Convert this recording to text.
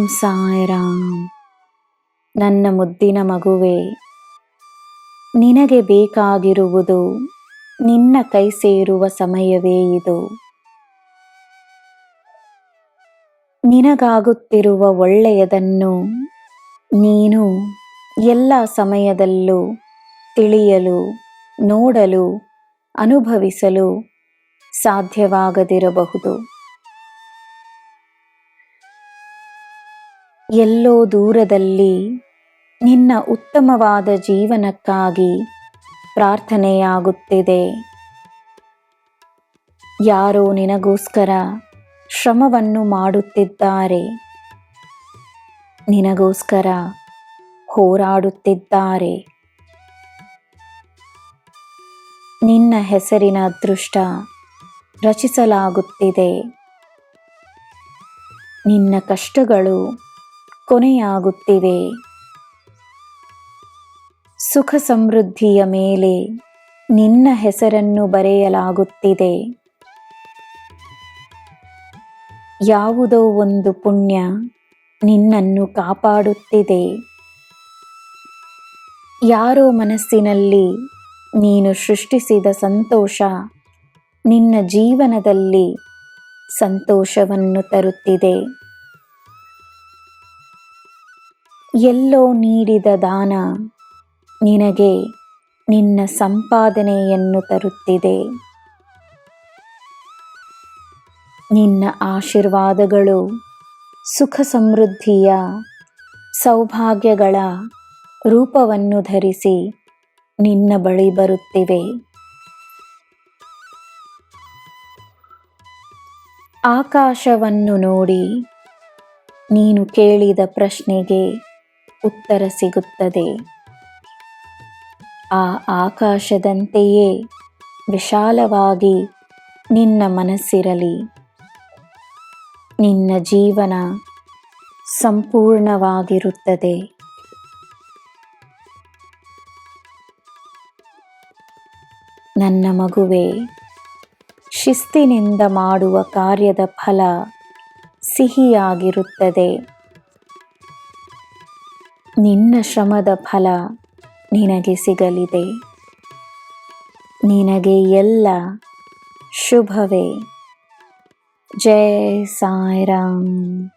ಸಾಯಿರಾಮ್. ನನ್ನ ಮುದ್ದಿನ ಮಗುವೆ, ನಿನಗೆ ಬೇಕಾಗಿರುವುದು ನಿನ್ನ ಕೈ ಸೇರುವ ಸಮಯವೇ ಇದು. ನಿನಗಾಗುತ್ತಿರುವ ಒಳ್ಳೆಯದನ್ನು ನೀನು ಎಲ್ಲ ಸಮಯದಲ್ಲೂ ತಿಳಿಯಲು, ನೋಡಲು, ಅನುಭವಿಸಲು ಸಾಧ್ಯವಾಗದಿರಬಹುದು. ಎಲ್ಲೋ ದೂರದಲ್ಲಿ ನಿನ್ನ ಉತ್ತಮವಾದ ಜೀವನಕ್ಕಾಗಿ ಪ್ರಾರ್ಥನೆಯಾಗುತ್ತಿದೆ. ಯಾರೋ ನಿನಗೋಸ್ಕರ ಶ್ರಮವನ್ನು ಮಾಡುತ್ತಿದ್ದಾರೆ, ನಿನಗೋಸ್ಕರ ಹೋರಾಡುತ್ತಿದ್ದಾರೆ. ನಿನ್ನ ಹೆಸರಿನ ಅದೃಷ್ಟ ರಚಿಸಲಾಗುತ್ತಿದೆ. ನಿನ್ನ ಕಷ್ಟಗಳು ಕೊನೆಯಾಗುತ್ತಿವೆ. ಸುಖ ಸಮೃದ್ಧಿಯ ಮೇಲೆ ನಿನ್ನ ಹೆಸರನ್ನು ಬರೆಯಲಾಗುತ್ತಿದೆ. ಯಾವುದೋ ಒಂದು ಪುಣ್ಯ ನಿನ್ನನ್ನು ಕಾಪಾಡುತ್ತಿದೆ. ಯಾರೋ ಮನಸ್ಸಿನಲ್ಲಿ ನೀನು ಸೃಷ್ಟಿಸಿದ ಸಂತೋಷ ನಿನ್ನ ಜೀವನದಲ್ಲಿ ಸಂತೋಷವನ್ನು ತರುತ್ತಿದೆ. ಎಲ್ಲೋ ನೀಡಿದ ದಾನ ನಿನಗೆ ನಿನ್ನ ಸಂಪಾದನೆಯನ್ನು ತರುತ್ತಿದೆ. ನಿನ್ನ ಆಶೀರ್ವಾದಗಳು ಸುಖ ಸಮೃದ್ಧಿಯ ಸೌಭಾಗ್ಯಗಳ ರೂಪವನ್ನು ಧರಿಸಿ ನಿನ್ನ ಬಳಿ ಬರುತ್ತಿವೆ. ಆಕಾಶವನ್ನು ನೋಡಿ ನೀನು ಕೇಳಿದ ಪ್ರಶ್ನೆಗೆ ಉತ್ತರ ಸಿಗುತ್ತದೆ. ಆ ಆಕಾಶದಂತೆಯೇ ವಿಶಾಲವಾಗಿ ನಿನ್ನ ಮನಸ್ಸಿರಲಿ. ನಿನ್ನ ಜೀವನ ಸಂಪೂರ್ಣವಾಗಿರುತ್ತದೆ. ನನ್ನ ಮಗುವೆ, ಶಿಸ್ತಿನಿಂದ ಮಾಡುವ ಕಾರ್ಯದ ಫಲ ಸಿಹಿಯಾಗಿರುತ್ತದೆ. ನಿನ್ನ ಶ್ರಮದ ಫಲ ನಿನಗೆ ಸಿಗಲಿದೆ. ನಿನಗೆ ಎಲ್ಲ ಶುಭವೇ. ಜೈ ಸಾಯಿರಾಮ್.